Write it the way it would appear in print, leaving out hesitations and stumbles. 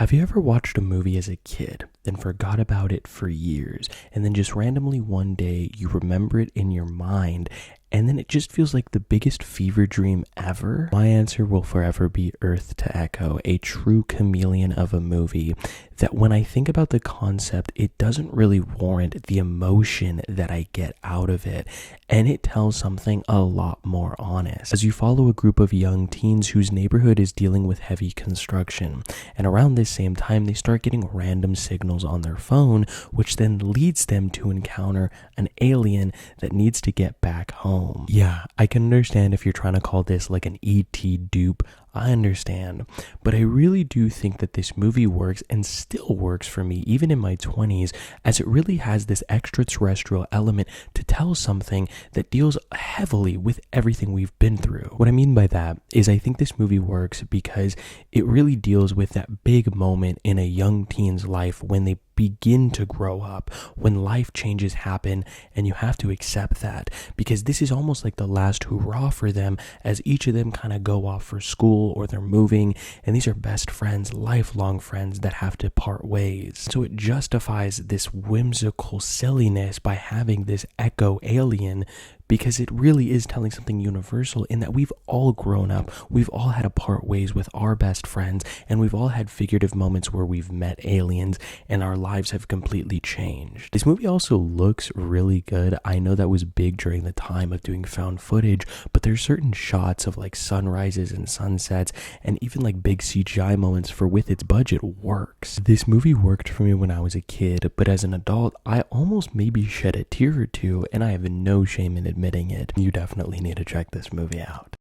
Have you ever watched a movie as a kid, then forgot about it for years, and then just randomly one day you remember it in your mind, and then it just feels like the biggest fever dream ever? My answer will forever be Earth to Echo, a true chameleon of a movie that when I think about the concept, it doesn't really warrant the emotion that I get out of it, and it tells something a lot more honest. As you follow a group of young teens whose neighborhood is dealing with heavy construction, and around this same time, they start getting random signals on their phone, which then leads them to encounter an alien that needs to get back home. Yeah, I can understand if you're trying to call this like an ET dupe. I understand, but I really do think that this movie works and still works for me even in my 20s, as it really has this extraterrestrial element to tell something that deals heavily with everything we've been through. What I mean by that is I think this movie works because it really deals with that big moment in a young teen's life when they begin to grow up, when life changes happen, and you have to accept that, because this is almost like the last hurrah for them as each of them kind of go off for school or they're moving, and these are best friends, lifelong friends that have to part ways. So it justifies this whimsical silliness by having this echo alien, because it really is telling something universal in that we've all grown up, we've all had to part ways with our best friends, and we've all had figurative moments where we've met aliens and our lives have completely changed. This movie also looks really good. I know that was big during the time of doing found footage, but there's certain shots of like sunrises and sunsets and even like big CGI moments for with its budget works. This movie worked for me when I was a kid, but as an adult, I almost maybe shed a tear or two, and I have no shame in admitting it. You definitely need to check this movie out.